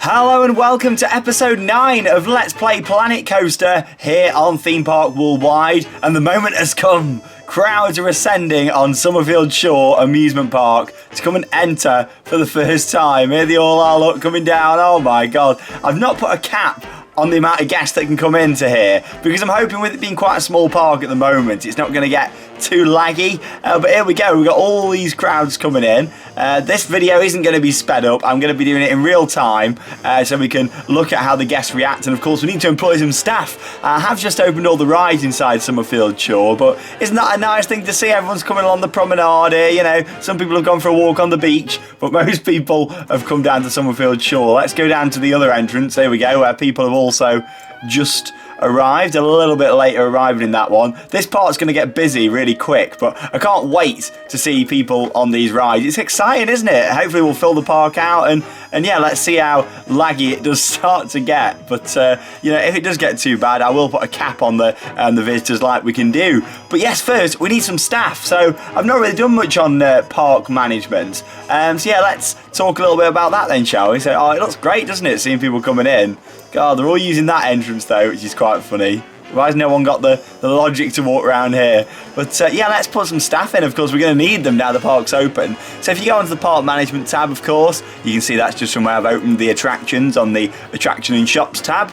Hello and welcome to episode 9 of Let's Play Planet Coaster here on Theme Park Worldwide, and the moment has come. Crowds are ascending on Summerfield Shore Amusement Park to come and enter for the first time. Here they all are, look, coming down. Oh my god. I've not put a cap on the amount of guests that can come into here because I'm hoping with it being quite a small park at the moment it's not going to get too laggy, but here we go. We've got all these crowds coming in. This video isn't going to be sped up. I'm going to be doing it in real time so we can look at how the guests react, and of course we need to employ some staff. I have just opened all the rides inside Summerfield Shore, but isn't that a nice thing to see? Everyone's coming along the promenade here, you know. Some people have gone for a walk on the beach, but most people have come down to Summerfield Shore. Let's go down to the other entrance. There we go, where people have also just arrived, a little bit later arriving in that one. This part's going to get busy really quick, but I can't wait to see people on these rides. It's exciting, isn't it? Hopefully we'll fill the park out, and yeah, let's see how laggy it does start to get. But you know, if it does get too bad, I will put a cap on the visitors like we can do. But yes, first we need some staff. So I've not really done much on park management. So yeah, let's talk a little bit about that then, shall we? So, oh, it looks great, doesn't it, seeing people coming in? God, they're all using that entrance though, which is quite funny. Why has no one got the logic to walk around here? But yeah, let's put some staff in. Of course, we're going to need them now the park's open. So if you go onto the park management tab, of course, you can see that's just from where I've opened the attractions on the attraction and shops tab.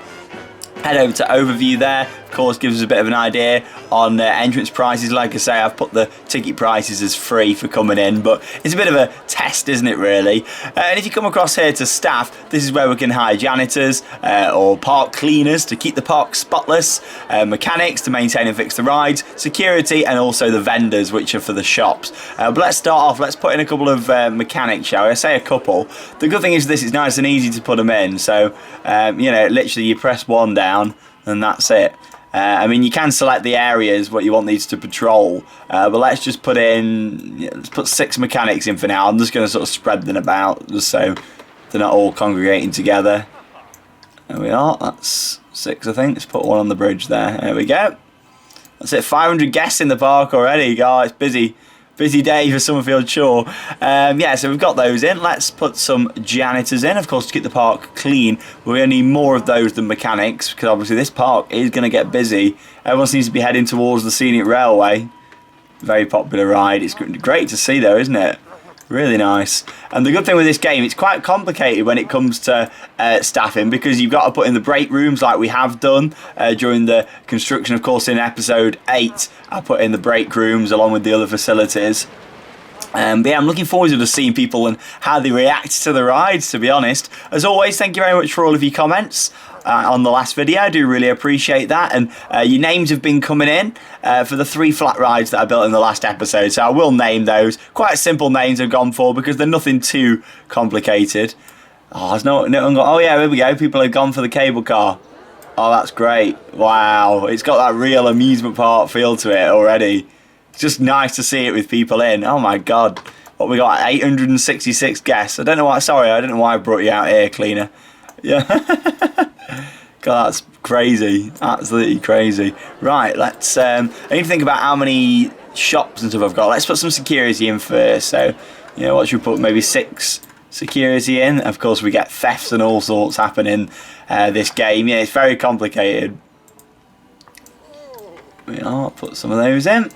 Head over to overview there. Of course, gives us a bit of an idea on entrance prices. Like I say, I've put the ticket prices as free for coming in, but it's a bit of a test, isn't it, really? And if you come across here to staff, this is where we can hire janitors or park cleaners to keep the park spotless, mechanics to maintain and fix the rides, security, and also the vendors, which are for the shops. But let's start off. Let's put in a couple of mechanics, shall we? I say a couple. The good thing is this is nice and easy to put them in. So, you know, literally you press one down and that's it. I mean, you can select the areas what you want these to patrol, but let's just put in, let's put 6 mechanics in for now. I'm just going to sort of spread them about just so they're not all congregating together. There we are, that's 6 I think. Let's put one on the bridge there. There we go. That's it, 500 guests in the park already. God, it's busy. Busy day for Summerfield Shore. Yeah, so we've got those in. Let's put some janitors in, of course, to keep the park clean. We're going to need more of those than mechanics, because obviously this park is going to get busy. Everyone seems to be heading towards the scenic railway. Very popular ride. It's great to see, though, isn't it? Really nice. And the good thing with this game, it's quite complicated when it comes to staffing, because you've got to put in the break rooms like we have done during the construction. Of course, in episode 8, I put in the break rooms along with the other facilities. But yeah, I'm looking forward to seeing people and how they react to the rides, to be honest. As always, thank you very much for all of your comments on the last video. I do really appreciate that, and your names have been coming in for the 3 flat rides that I built in the last episode, so I will name those. Quite simple names I've gone for because they're nothing too complicated. Oh, there's no one got, oh yeah, here we go, people have gone for the cable car. Oh, that's great. Wow, it's got that real amusement park feel to it already. It's just nice to see it with people in. Oh my god, what we got, 866 guests. I don't know why I brought you out here, cleaner. Yeah. God, that's crazy. Absolutely crazy. Right, let's I need to think about how many shops and stuff I've got. Let's put some security in first. So, you know, what should we put? Maybe 6 security in. Of course, we get thefts and all sorts happening this game. Yeah, it's very complicated. I'll put some of those in.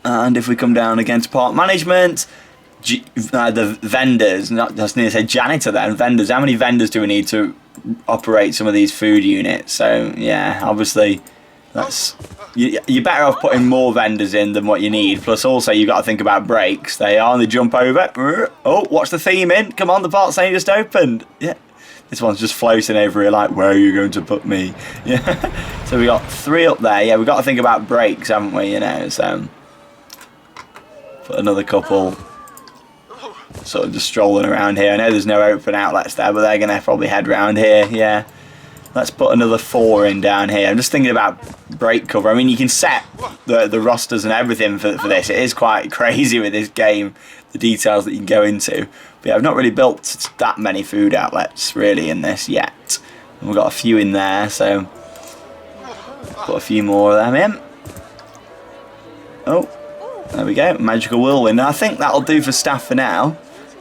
And if we come down again to park management, the vendors, not just need to say janitor then, vendors. How many vendors do we need to operate some of these food units? So yeah, obviously you're better off putting more vendors in than what you need. Plus also you've got to think about breaks. They are, and they jump over. Oh, watch the theme in. Come on, the park's only just opened. Yeah, this one's just floating over here like, where are you going to put me? Yeah. So we got 3 up there. Yeah, we've got to think about breaks, haven't we? You know, so put another couple sort of just strolling around here. I know there's no open outlets there, but they're going to probably head round here. Yeah, let's put another 4 in down here. I'm just thinking about break cover. I mean, you can set the rosters and everything for this. It is quite crazy with this game, the details that you can go into. But yeah, I've not really built that many food outlets really in this yet. And we've got a few in there, so put a few more of them in. Oh, there we go, magical whirlwind. I think that'll do for staff for now.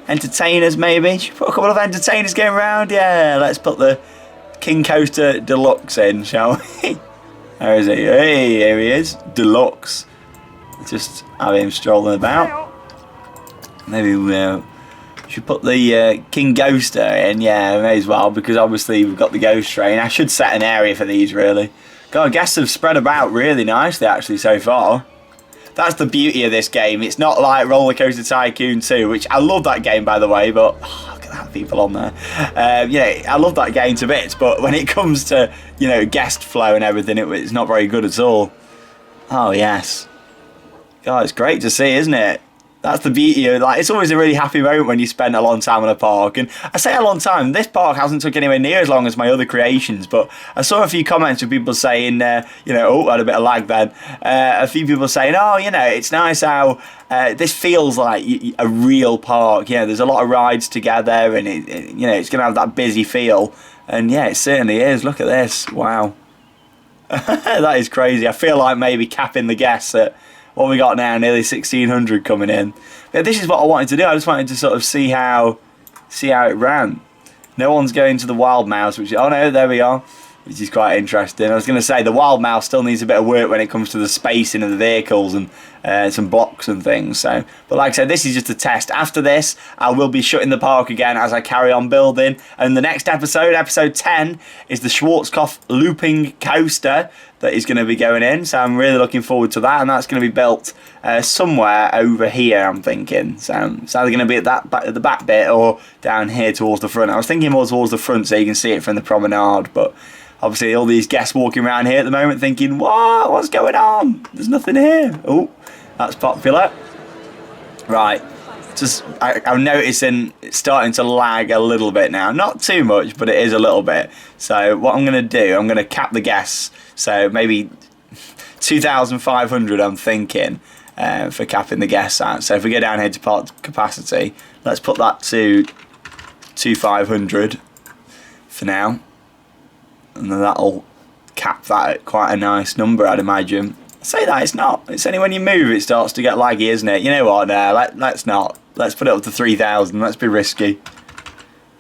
entertainers maybe. Should we put a couple of entertainers going around? Yeah, let's put the King Coaster Deluxe in, shall we? Where is he? Hey, here he is. Deluxe. Just have him strolling about. Maybe we should put the King Coaster in. Yeah, may as well, because obviously we've got the Ghost Train. I should set an area for these, really. God, guests have spread about really nicely, actually, so far. That's the beauty of this game. It's not like Roller Coaster Tycoon 2, which I love that game, by the way, but look at that, people on there. I love that game to bits, but when it comes to, guest flow and everything, it's not very good at all. Oh, yes. God, it's great to see, isn't it? That's the beauty of, it's always a really happy moment when you spend a long time in a park. And I say a long time, this park hasn't took anywhere near as long as my other creations, but I saw a few comments of people saying, oh, I had a bit of lag then. A few people saying, oh, it's nice how this feels like a real park. There's a lot of rides together, and it's going to have that busy feel. And yeah, it certainly is. Look at this. Wow. That is crazy. I feel like maybe capping the guests at what we got now, nearly 1,600 coming in. But this is what I wanted to do. I just wanted to sort of see how it ran. No one's going to the Wild Mouse, oh no, there we are, which is quite interesting. I was going to say the Wild Mouse still needs a bit of work when it comes to the spacing of the vehicles and some blocks and things. But like I said, this is just a test. After this, I will be shutting the park again as I carry on building. And the next episode 10, is the Schwarzkopf Looping Coaster that is going to be going in. So I'm really looking forward to that, and that's going to be built somewhere over here, I'm thinking. So it's either going to be at the back bit or down here towards the front. I was thinking more towards the front so you can see it from the promenade, but obviously all these guests walking around here at the moment thinking, what's going on? There's nothing here. Oh, that's popular. Right. I'm noticing it's starting to lag a little bit now. Not too much, but it is a little bit. So what I'm going to do, I'm going to cap the guests. So maybe 2,500 I'm thinking for capping the guests out. So if we go down here to park capacity, let's put that to 2,500 for now. And then that'll cap that at quite a nice number, I'd imagine. I say that, it's not. It's only when you move it starts to get laggy, isn't it? You know what, no, let's not. Let's put it up to 3,000. Let's be risky.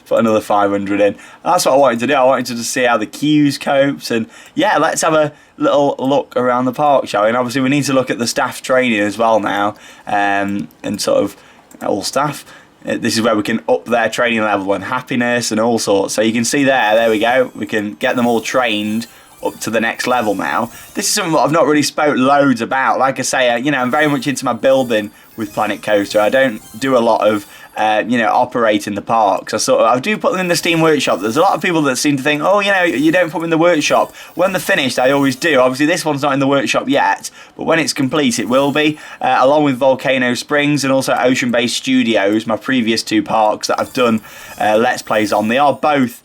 Put another 500 in. That's what I wanted to do. I wanted to just see how the queues copes. And yeah, let's have a little look around the park, shall we? And obviously we need to look at the staff training as well now. And sort of all staff. This is where we can up their training level and happiness and all sorts. So you can see there we go. We can get them all trained up to the next level now. This is something that I've not really spoke loads about. Like I say, I'm very much into my building with Planet Coaster. I don't do a lot of operating the parks. I do put them in the Steam Workshop. There's a lot of people that seem to think, oh, you don't put them in the workshop. When they're finished, I always do. Obviously, this one's not in the workshop yet, but when it's complete, it will be. Along with Volcano Springs and also Ocean Bay Studios, my previous two parks that I've done Let's Plays on. They are both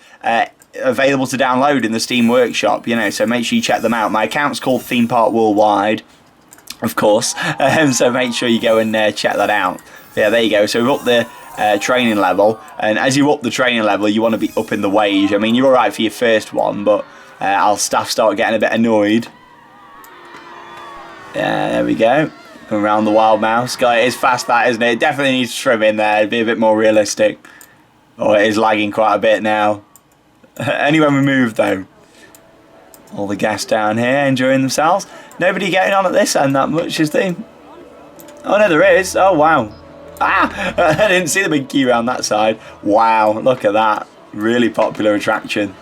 available to download in the Steam Workshop, so make sure you check them out. My account's called Theme Park Worldwide, of course, so make sure you go and check that out. Yeah, there you go. So we've upped the training level, and as you up the training level, you want to be up in the wage. I mean, you're alright for your first one, but our staff start getting a bit annoyed. Yeah, there we go. Going around the Wild Mouse. God, it is fast, that, isn't it? It definitely needs trim in there. It'd be a bit more realistic. Oh, it is lagging quite a bit now. Only when we move, though. All the guests down here enjoying themselves. Nobody getting on at this end that much, is there? Oh, no, there is. Oh, wow. I didn't see the big queue around that side. Wow, look at that. Really popular attraction.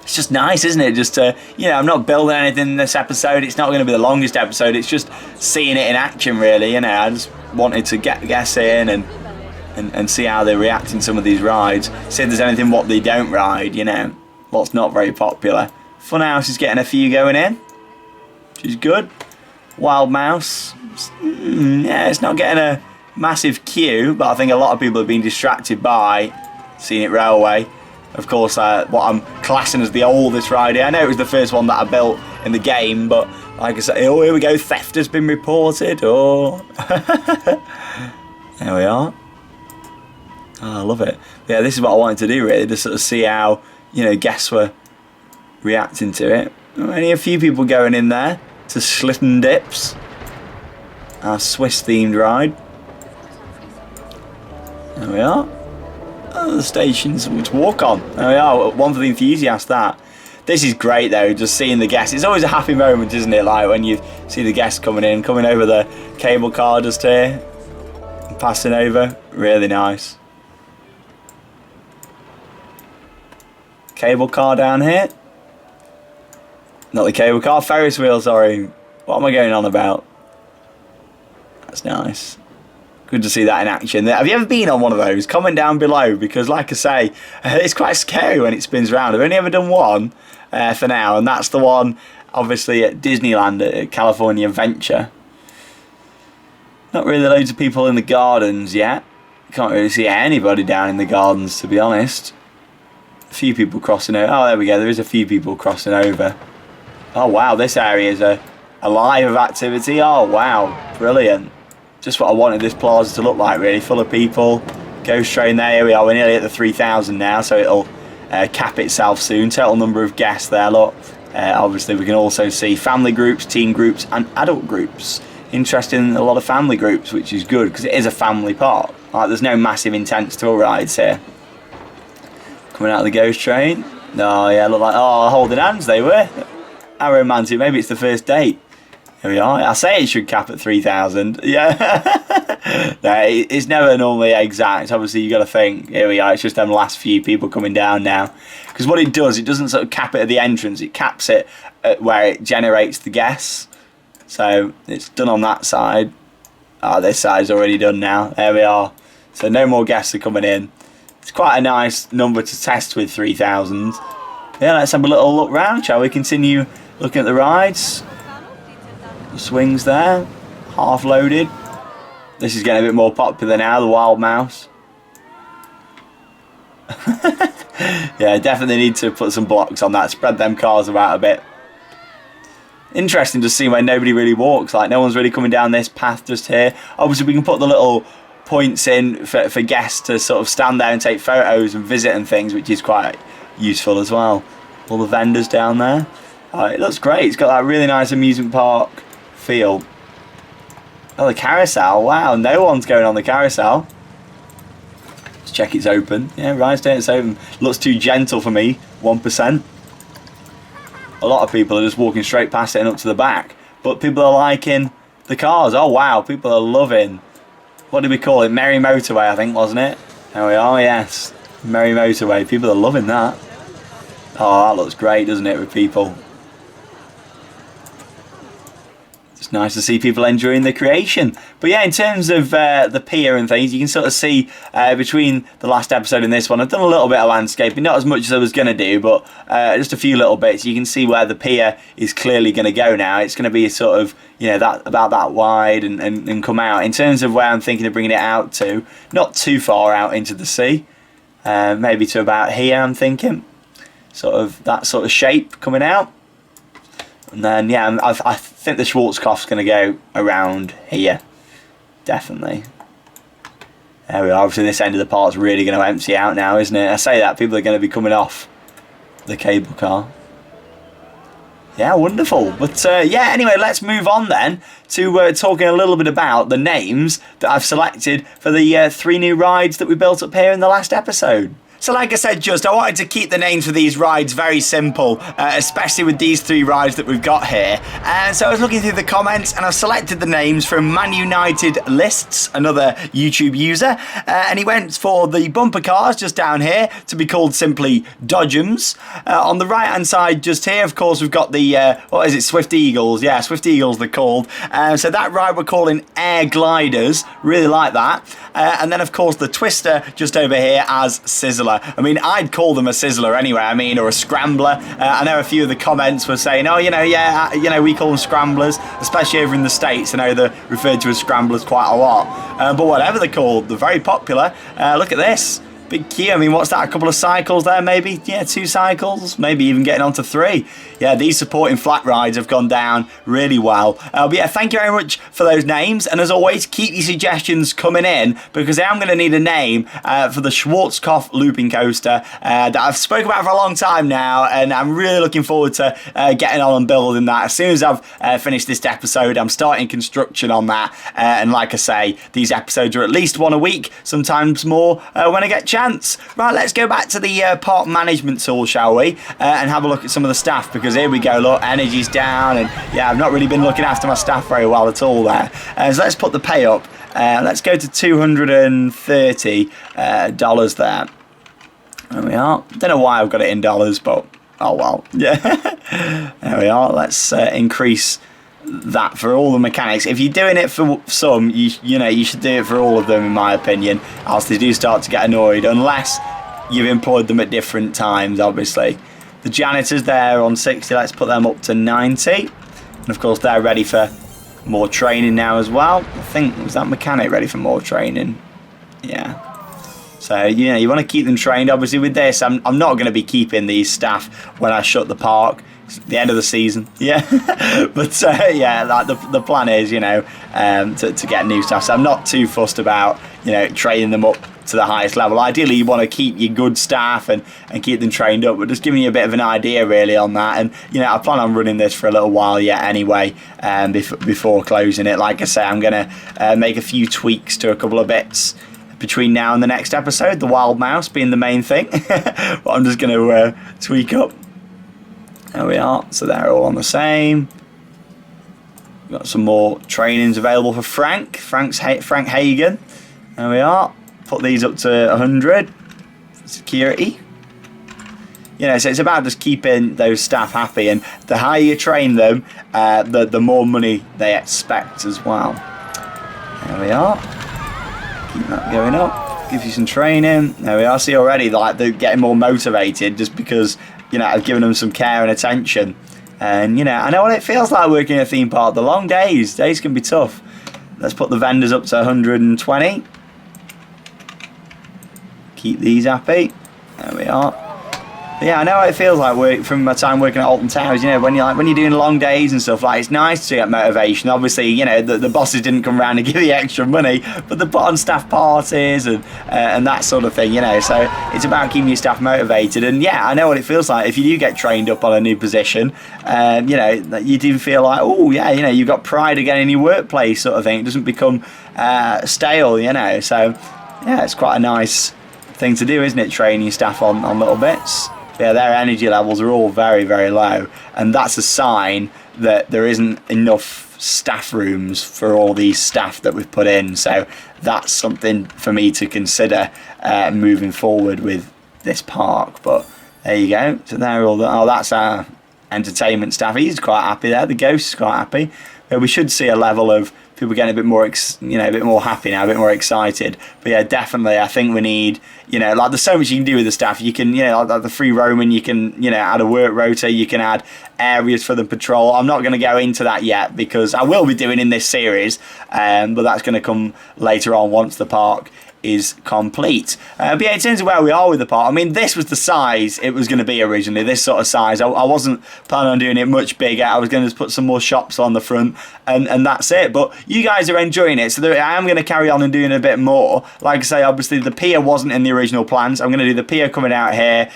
It's just nice, isn't it? Just to, I'm not building anything in this episode. It's not going to be the longest episode. It's just seeing it in action, really. I just wanted to get guests in and see how they react in some of these rides. See if there's anything what they don't ride, what's not very popular. Funhouse is getting a few going in, which is good. Wild Mouse, yeah, it's not getting a massive queue, but I think a lot of people have been distracted by Scenic Railway. Of course, what I'm classing as the oldest ride here. I know it was the first one that I built in the game, but like I said, oh, here we go, theft has been reported. Oh, there we are. Oh, I love it. Yeah, this is what I wanted to do, really, to sort of see how, guests were reacting to it. Only a few people going in there to Slitten Dips, our Swiss-themed ride. There we are. Oh, the station's to walk on. There we are. One for the enthusiast, that. This is great though, just seeing the guests. It's always a happy moment, isn't it? Like when you see the guests coming over the cable car just here, passing over. Really nice. Cable car down here. Not the cable car, Ferris wheel, sorry. What am I going on about? That's nice. Good to see that in action. Have you ever been on one of those? Comment down below, because like I say, it's quite scary when it spins around. I've only ever done one for now, and that's the one obviously at Disneyland at California Adventure. Not really loads of people in the gardens yet. Can't really see anybody down in the gardens, to be honest. A few people crossing over. Oh, there we go. There is a few people crossing over. Oh wow, this area is alive of activity. Oh wow, brilliant. Just what I wanted this plaza to look like, really, full of people. Ghost train there, here we are, we're nearly at the 3,000 now, so it'll cap itself soon. Total number of guests there, look. Obviously we can also see family groups, teen groups and adult groups. Interesting, a lot of family groups, which is good, because it is a family park. Like, there's no massive intense tour rides here. Coming out of the ghost train. Oh yeah, look like, oh, holding hands they were. How romantic, maybe it's the first date. Here we are. I say it should cap at 3,000. Yeah. No, it's never normally exact. Obviously, you got to think. Here we are. It's just them last few people coming down now. Because what it does, it doesn't sort of cap it at the entrance. It caps it at where it generates the guests. So it's done on that side. Oh, this side's already done now. There we are. So no more guests are coming in. It's quite a nice number to test with, 3,000. Yeah, let's have a little look round, shall we? Continue looking at the rides. The swings there, half loaded. This is getting a bit more popular now, the Wild Mouse. Yeah, definitely need to put some blocks on that, spread them cars about a bit. Interesting to see where nobody really walks, like no one's really coming down this path just here. Obviously we can put the little points in for guests to sort of stand there and take photos and visit and things, which is quite useful as well. All the vendors down there. It looks great, it's got that really nice amusement park feel. Oh, the carousel, wow, no one's going on the carousel. Let's check it's open. Yeah, right, it's open. Looks too gentle for me, 1%. A lot of people are just walking straight past it and up to the back. But people are liking the cars. Oh wow, people are loving, what did we call it? Merry Motorway, I think, wasn't it? There we are, yes. Merry Motorway, people are loving that. Oh, that looks great, doesn't it, with people? It's nice to see people enjoying the creation. But yeah, in terms of the pier and things, you can sort of see between the last episode and this one, I've done a little bit of landscaping, not as much as I was going to do, but just a few little bits. You can see where the pier is clearly going to go now. It's going to be sort of, you know, that about that wide and come out. In terms of where I'm thinking of bringing it out to, not too far out into the sea, maybe to about here, I'm thinking. Sort of that sort of shape coming out. And then, yeah, I think the Schwarzkopf's going to go around here. Definitely. There we are. Obviously, this end of the park's really going to empty out now, isn't it? I say that, people are going to be coming off the cable car. Yeah, wonderful. But, yeah, anyway, let's move on then to talking a little bit about the names that I've selected for the 3 new rides that we built up here in the last episode. So like I said, I wanted to keep the names for these rides very simple, especially with these 3 rides that we've got here. And so I was looking through the comments and I've selected the names from Man United Lists, another YouTube user. And he went for the bumper cars just down here to be called simply Dodgems. On the right hand side just here, of course, we've got the, what is it, Swift Eagles. Yeah, Swift Eagles they're called. So that ride we're calling Air Gliders. Really like that. And then, of course, the Twister just over here as Sizzler. I mean, I'd call them a Sizzler anyway, I mean, or a Scrambler. I know a few of the comments were saying, oh, we call them Scramblers, especially over in the States. I know they're referred to as Scramblers quite a lot. But whatever they're called, they're very popular. Look at this. big queue. I mean, what's that? A couple of cycles there, maybe? Yeah, 2 cycles, maybe even getting on to 3. Yeah, these supporting flat rides have gone down really well. But yeah, thank you very much for those names. And as always, keep your suggestions coming in, because I am going to need a name for the Schwarzkopf Looping Coaster that I've spoken about for a long time now. And I'm really looking forward to getting on and building that. As soon as I've finished this episode, I'm starting construction on that. And like I say, these episodes are at least one a week, sometimes more when I get a chance. Right, let's go back to the park management tool, shall we? And have a look at some of the staff, because here we go, look, energy's down, and yeah, I've not really been looking after my staff very well at all there. So let's put the pay up. Let's go to $230 there. There we are. Don't know why I've got it in dollars, but oh well. Yeah. There we are. Let's increase that for all the mechanics. If you're doing it for some, you know, you should do it for all of them, in my opinion, else they do start to get annoyed, unless you've employed them at different times, obviously. The janitors there on 60, let's put them up to 90. And of course, they're ready for more training now as well. I think, was that mechanic ready for more training? Yeah. So, you know, you want to keep them trained. Obviously, with this, I'm not going to be keeping these staff when I shut the park. It's the end of the season. Yeah. But, yeah, like the plan is, you know, to get new staff. So I'm not too fussed about, you know, training them up to the highest level. Ideally, you want to keep your good staff and keep them trained up, but just giving you a bit of an idea really on that. And you know, I plan on running this for a little while yet anyway, before closing it. Like I say, I'm going to make a few tweaks to a couple of bits between now and the next episode, the wild mouse being the main thing. But I'm just going to tweak up. There we are. So they're all on the same. We've got some more trainings available for Frank Hagen. There we are. Put these up to 100 security. You know, so it's about just keeping those staff happy, and the higher you train them, the more money they expect as well. There we are. Keep that going up. Gives you some training. There we are. See already, like, they're getting more motivated just because, you know, I've given them some care and attention. And you know, I know what it feels like working in a theme park. The long days can be tough. Let's put the vendors up to 120. Keep these happy. There we are. But yeah, I know how it feels like from my time working at Alton Towers. You know, when you're doing long days and stuff, like, it's nice to get motivation. Obviously, you know, the bosses didn't come around and give you extra money, but they put on staff parties and that sort of thing. You know, so it's about keeping your staff motivated. And yeah, I know what it feels like if you do get trained up on a new position. You know, you do feel like, oh yeah, you know, you've got pride again in your workplace, sort of thing. It doesn't become stale. You know, so yeah, it's quite a nice thing to do, isn't it? Training your staff on little bits. Yeah, their energy levels are all very, very low, and that's a sign that there isn't enough staff rooms for all these staff that we've put in. So that's something for me to consider moving forward with this park. But there you go. So they're all that's our entertainment staff. He's quite happy there. The ghost is quite happy. We should see a level of people getting a bit more, a bit more happy now, a bit more excited. But yeah, definitely, I think we need, you know, like, there's so much you can do with the staff. You can, you know, like the free roaming, you can, you know, add a work rota, you can add areas for the patrol. I'm not going to go into that yet, because I will be doing in this series, but that's going to come later on once the park is complete. But yeah, in terms of where we are with the park, I mean, this was the size it was going to be originally, this sort of size. I wasn't planning on doing it much bigger. I was going to put some more shops on the front, and that's it. But you guys are enjoying it, so I am going to carry on and doing a bit more. Like I say, obviously the pier wasn't in the original plans. I'm going to do the pier coming out here,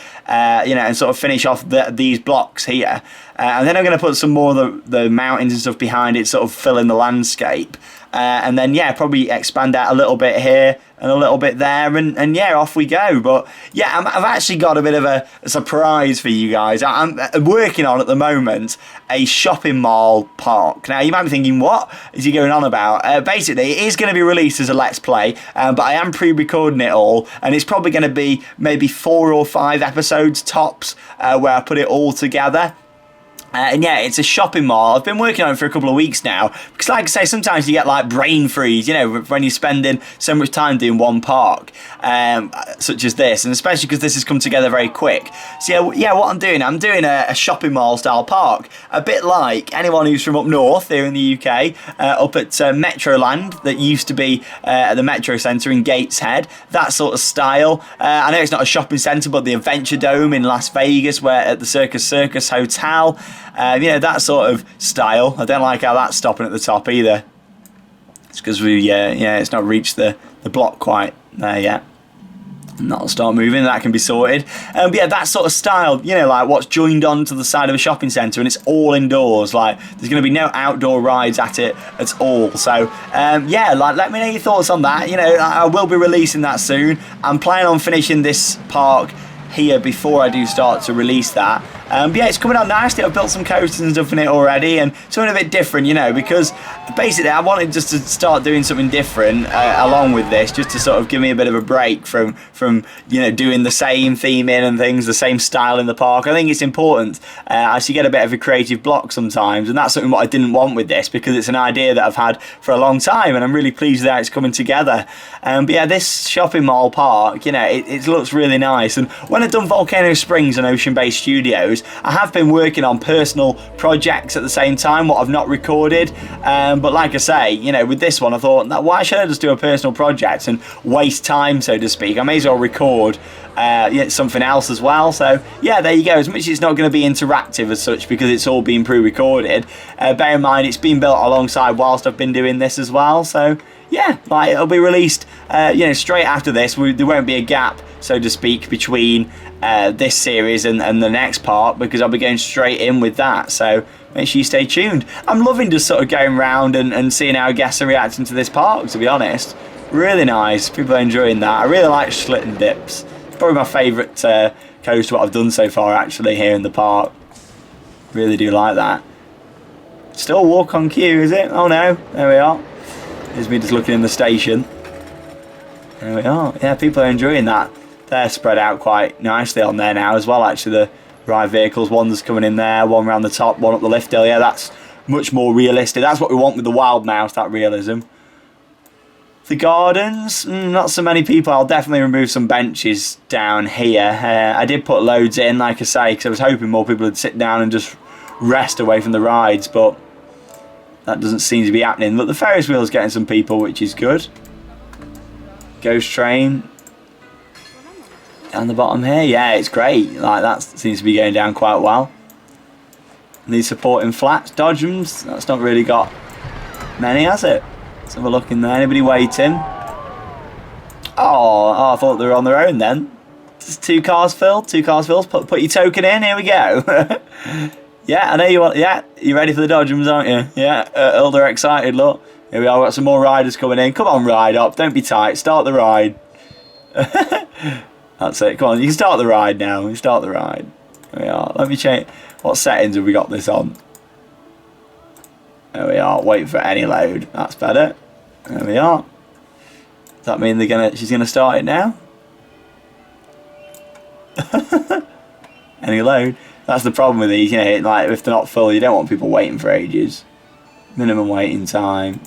you know, and sort of finish off these blocks here. And then I'm going to put some more of the mountains and stuff behind it, sort of fill in the landscape. And then, yeah, probably expand out a little bit here and a little bit there, and yeah, off we go. But yeah, I've actually got a bit of a surprise for you guys. I'm working on at the moment a shopping mall park. Now, you might be thinking, what is he going on about? Basically, it is going to be released as a Let's Play, but I am pre-recording it all, and it's probably going to be maybe 4 or 5 episodes tops, where I put it all together. And yeah, it's a shopping mall. I've been working on it for a couple of weeks now because, like I say, sometimes you get like brain freeze, you know, when you're spending so much time doing one park, such as this, and especially because this has come together very quick. So yeah, what I'm doing a shopping mall style park, a bit like anyone who's from up north here in the UK, up at Metroland that used to be at the Metro Centre in Gateshead, that sort of style. I know it's not a shopping centre, but the Adventure Dome in Las Vegas, where at the Circus Hotel. You know, that sort of style. I don't like how that's stopping at the top either. It's because it's not reached the block quite there yet. And that'll start moving, that can be sorted. But yeah, that sort of style, you know, like what's joined on to the side of a shopping centre, and it's all indoors. Like, there's going to be no outdoor rides at it at all. So, yeah, like, let me know your thoughts on that. You know, I will be releasing that soon. I'm planning on finishing this park here before I do start to release that. But yeah, it's coming out nicely. I've built some coasters and stuff in it already, and something a bit different, you know, because basically I wanted just to start doing something different along with this, just to sort of give me a bit of a break from you know, doing the same theming and things, the same style in the park. I think it's important as you get a bit of a creative block sometimes, and that's something what I didn't want with this, because it's an idea that I've had for a long time, and I'm really pleased that it's coming together. But yeah, this shopping mall park, you know, it looks really nice. And when I've done Volcano Springs and Ocean Bay Studios, I have been working on personal projects at the same time, what I've not recorded. But like I say, you know, with this one, I thought, why should I just do a personal project and waste time, so to speak? I may as well record something else as well. So yeah, there you go. As much as it's not going to be interactive as such, because it's all been pre-recorded, bear in mind it's been built alongside whilst I've been doing this as well. So yeah, like, it'll be released you know, straight after this. There won't be a gap, so to speak, between this series and the next part, because I'll be going straight in with that. So make sure you stay tuned. I'm loving just sort of going around and seeing how guests are reacting to this park, to be honest. Really nice. People are enjoying that. I really like Slit and Dips. It's probably my favourite coaster what I've done so far, actually, here in the park. Really do like that. Still walk on queue, is it? Oh no, there we are. Here's me just looking in the station. There we are. Yeah, people are enjoying that. They're spread out quite nicely on there now as well, actually, the ride vehicles. One's coming in there, one around the top, one up the lift hill. Yeah, that's much more realistic. That's what we want with the Wild Mouse, that realism. The gardens, not so many people. I'll definitely remove some benches down here. I did put loads in, like I say, because I was hoping more people would sit down and just rest away from the rides, but that doesn't seem to be happening. But the Ferris wheel's getting some people, which is good. Ghost train down the bottom here. Yeah, it's great. Like, that seems to be going down quite well. These supporting flats, Dodgems, that's not really got many, has it? Let's have a look in there. Anybody waiting? Oh, I thought they were on their own then. Just two cars filled. Put your token in. Here we go. Yeah, I know you want. Yeah, you ready for the Dodgems, aren't you? Yeah, Elder excited. Look, here we are. We've got some more riders coming in. Come on, ride up. Don't be tight. Start the ride. That's it. Come on, you can start the ride now. You start the ride. There we are. Let me change. What settings have we got this on? There we are. Wait for any load. That's better. There we are. Does that mean she's gonna start it now? Any load. That's the problem with these, you know, like, if they're not full, you don't want people waiting for ages. Minimum waiting time.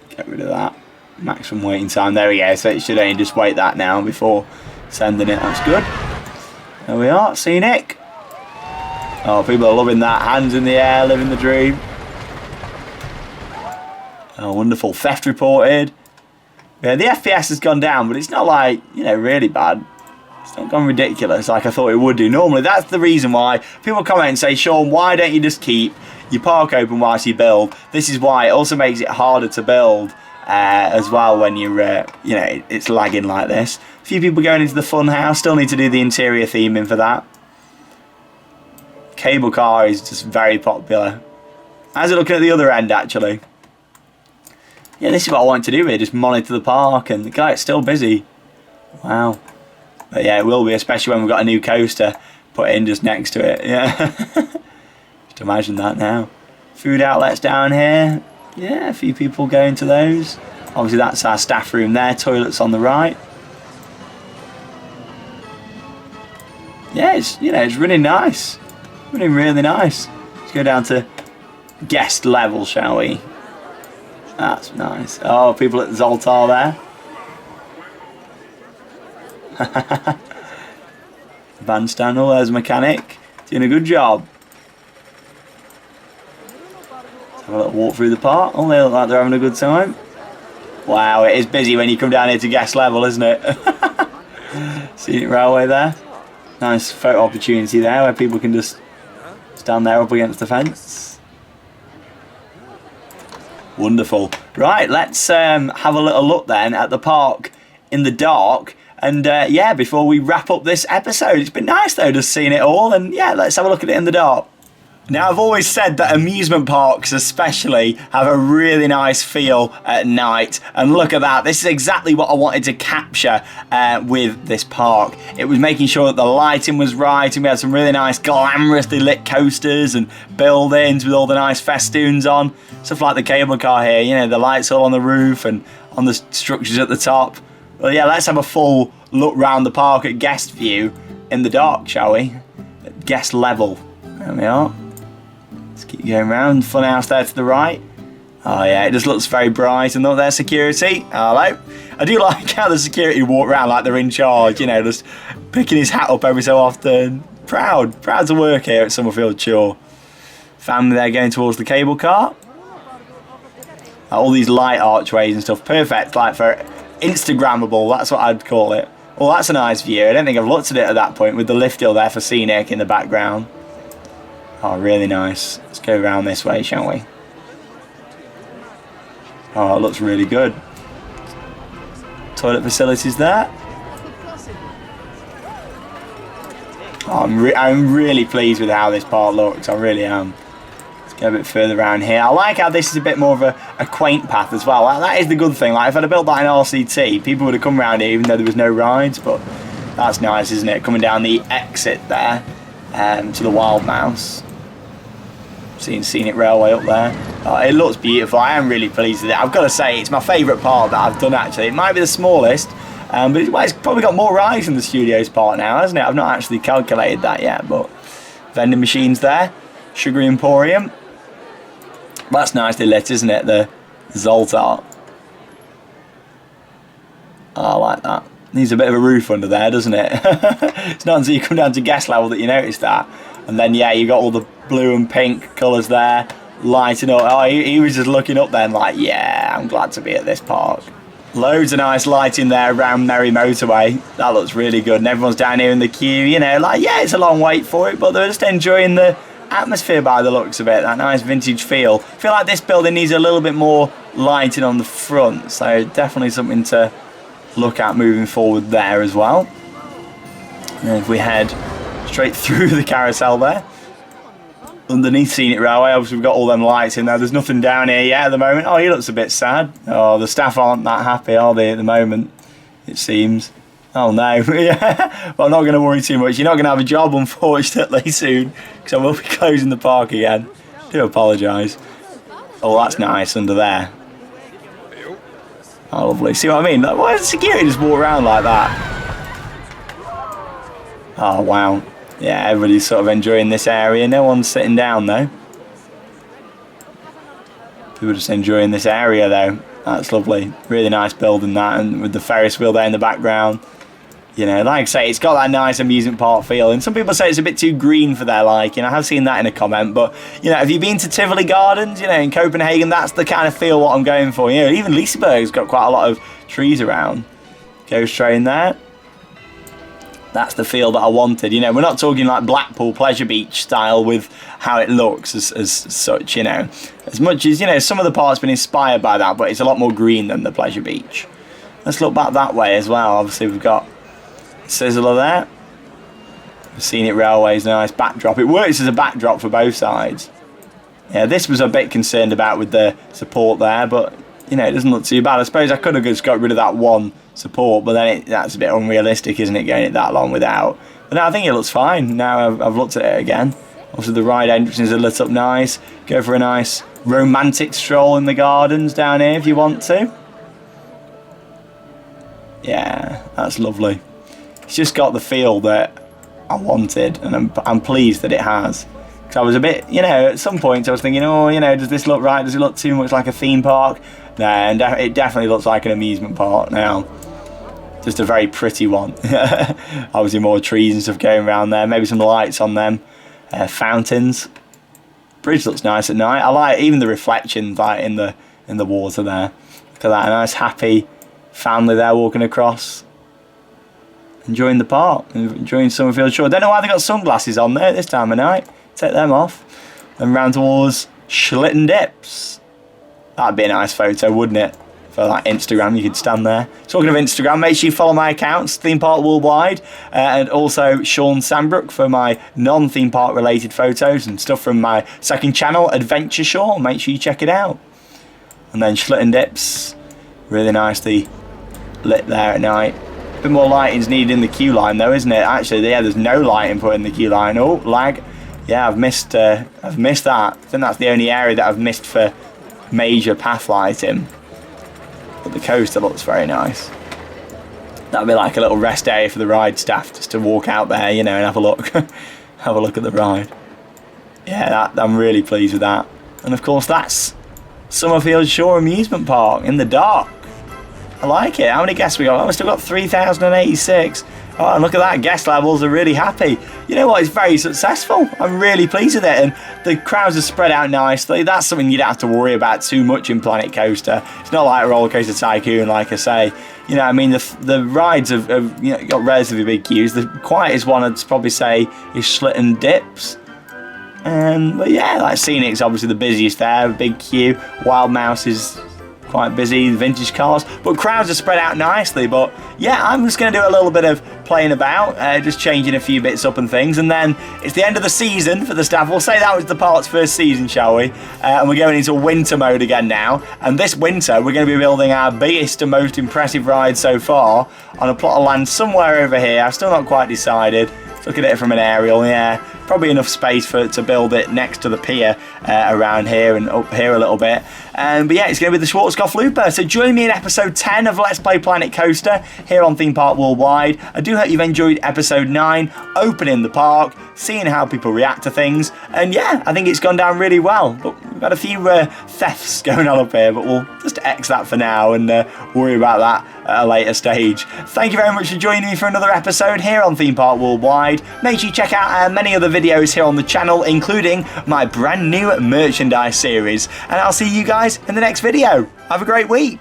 Get rid of that. Maximum waiting time. There we go. So it should only just wait that now before sending it. That's good. There we are. Scenic. Oh, people are loving that. Hands in the air, living the dream. Oh, wonderful. Theft reported. Yeah, the FPS has gone down, but it's not like, you know, really bad. It's not gone ridiculous like I thought it would do. Normally, that's the reason why people comment and say, Sean, why don't you just keep your park open whilst you build? This is why. It also makes it harder to build as well when you're, you know, it's lagging like this. A few people going into the fun house. Still need to do the interior theming for that. Cable car is just very popular. How's it looking at the other end, actually? Yeah, this is what I want to do here. Just monitor the park, and the guy, it's still busy. Wow. But yeah, it will be, especially when we've got a new coaster put in just next to it. Yeah. Just imagine that now. Food outlets down here. Yeah, a few people going to those. Obviously, that's our staff room there. Toilets on the right. Yeah, it's, you know, it's really nice. Really, really nice. Let's go down to guest level, shall we? That's nice. Oh, people at the Zoltar there. Bandstand, oh, there's a mechanic. Doing a good job. Let's have a little walk through the park. Oh, they look like they're having a good time. Wow, it is busy when you come down here to guest level, isn't it? Scenic railway there. Nice photo opportunity there where people can just stand there up against the fence. Wonderful. Right, let's have a little look then at the park in the dark. And yeah, before we wrap up this episode, it's been nice though just seeing it all. And yeah, let's have a look at it in the dark. Now, I've always said that amusement parks especially have a really nice feel at night. And look at that. This is exactly what I wanted to capture with this park. It was making sure that the lighting was right, and we had some really nice glamorously lit coasters and buildings with all the nice festoons on. Stuff like the cable car here, you know, the lights all on the roof and on the structures at the top. Well, yeah, let's have a full look round the park at guest view in the dark, shall we? At guest level. There we are. Let's keep going round. Funhouse there to the right. Oh yeah, it just looks very bright. And look, there's security. Hello. I do like how the security walk around like they're in charge, you know, just picking his hat up every so often. Proud to work here at Summerfield Shore. Family there going towards the cable car. All these light archways and stuff. Perfect, like for Instagrammable, that's what I'd call it. Well, that's a nice view. I don't think I've looked at it at that point with the lift hill there for scenic in the background. Oh, really nice. Let's go around this way, shall we? Oh, it looks really good. Toilet facilities there. Oh, I'm really pleased with how this park looks. I really am. Let's go a bit further around here. I like how this is a bit more of a quaint path as well. That is the good thing. Like, if I'd have built that in RCT, people would have come around here even though there was no rides. But that's nice, isn't it? Coming down the exit there to the Wild Mouse. Seeing Scenic Railway up there. Oh, it looks beautiful. I am really pleased with it. I've got to say, it's my favourite part that I've done actually. It might be the smallest, but it's probably got more rides than the Studios part now, hasn't it? I've not actually calculated that yet, but vending machines there. Sugar Emporium. That's nicely lit, isn't it? The Zoltar. Oh, I like that. Needs a bit of a roof under there, doesn't it? It's not until you come down to guest level that you notice that. And then, yeah, you got all the blue and pink colours there, lighting up. Oh, he was just looking up then like, yeah, I'm glad to be at this park. Loads of nice lighting there around Merry Motorway. That looks really good. And everyone's down here in the queue, you know, like, yeah, it's a long wait for it, but they're just enjoying the atmosphere by the looks of it. That nice vintage feel. I feel like this building needs a little bit more lighting on the front, so definitely something to look at moving forward there as well. And if we head straight through the carousel there, underneath Scenic Railway, obviously we've got all them lights in there. There's nothing down here yet at the moment. Oh, he looks a bit sad. Oh, the staff aren't that happy, are they, at the moment, it seems. Oh no. Yeah. Well, I'm not going to worry too much. You're not going to have a job, unfortunately, soon, because I will be closing the park again. I do apologise. Oh, that's nice under there. Oh, lovely. See what I mean? Like, why does security just walk around like that? Oh, wow. Yeah, everybody's sort of enjoying this area. No one's sitting down, though. People are just enjoying this area, though. That's lovely. Really nice building, that, and with the Ferris wheel there in the background. You know, like I say, it's got that nice amusement park feel. And some people say it's a bit too green for their liking. I have seen that in a comment. But, you know, have you been to Tivoli Gardens, you know, in Copenhagen? That's the kind of feel what I'm going for. You know, even Liseberg's got quite a lot of trees around. Ghost train there. That's the feel that I wanted. You know, we're not talking like Blackpool Pleasure Beach style with how it looks as such, you know. As much as, you know, some of the parts been inspired by that, but it's a lot more green than the Pleasure Beach. Let's look back that way as well. Obviously, we've got Sizzler there. The Scenic Railway's a nice backdrop. It works as a backdrop for both sides. Yeah, this was a bit concerned about with the support there, but, you know, it doesn't look too bad. I suppose I could have just got rid of that one support, but then that's a bit unrealistic, isn't it, going it that long without. But no, I think it looks fine now I've looked at it again. Also, the ride entrances are lit up nice. Go for a nice romantic stroll in the gardens down here if you want to. Yeah, that's lovely. It's just got the feel that I wanted, and I'm pleased that it has. Because I was a bit, you know, at some points I was thinking, oh, you know, does this look right? Does it look too much like a theme park? No, and it definitely looks like an amusement park now. Just a very pretty one. Obviously more trees and stuff going around there. Maybe some lights on them. Fountains. Bridge looks nice at night. I like even the reflections like in the water there. Look at that, a nice happy family there walking across. Enjoying the park, enjoying Summerfield Shore. Don't know why they got sunglasses on there this time of night. Take them off. And round towards Schlitten Dips. That'd be a nice photo, wouldn't it? For like Instagram, you could stand there. Talking of Instagram, make sure you follow my accounts, Theme Park Worldwide, and also Sean Sandbrook for my non-theme park related photos and stuff from my second channel, Adventure Sean. Make sure you check it out. And then Schlitten Dips, really nicely lit there at night. A bit more lighting's needed in the queue line though, isn't it? Actually, yeah, there's no lighting put in the queue line. Oh, lag. Yeah, I've missed that. I think that's the only area that I've missed for major path lighting. But the coaster looks very nice. That'd be like a little rest area for the ride staff, just to walk out there, you know, and have a look. Have a look at the ride. Yeah, I'm really pleased with that. And of course, that's Summerfield Shore Amusement Park in the dark. I like it. How many guests we got? Oh, we still got 3,086. Oh, and look at that. Guest levels are really happy. You know what? It's very successful. I'm really pleased with it. And the crowds are spread out nicely. That's something you don't have to worry about too much in Planet Coaster. It's not like Roller Coaster Tycoon, like I say. You know, I mean, the rides have you know, got relatively big queues. The quietest one I'd probably say is Schlitten Dips. But yeah, like Scenic's obviously the busiest there. Big queue. Wild Mouse is quite busy, vintage cars, but crowds are spread out nicely. But yeah, I'm just going to do a little bit of playing about, just changing a few bits up and things, and then it's the end of the season for the staff. We'll say that was the park's first season, shall we? And we're going into winter mode again now, and this winter we're going to be building our biggest and most impressive ride so far on a plot of land somewhere over here. I've still not quite decided. Look at it from an aerial, yeah. Probably enough space to build it next to the pier around here and up here a little bit. But yeah, it's going to be the Schwarzkopf Looper. So join me in episode 10 of Let's Play Planet Coaster here on Theme Park Worldwide. I do hope you've enjoyed episode 9, opening the park, seeing how people react to things. And yeah, I think it's gone down really well. But we've got a few thefts going on up here, but we'll just X that for now and worry about that at a later stage. Thank you very much for joining me for another episode here on Theme Park Worldwide. Make sure you check out many other videos here on the channel, including my brand new merchandise series. And I'll see you guys in the next video. Have a great week.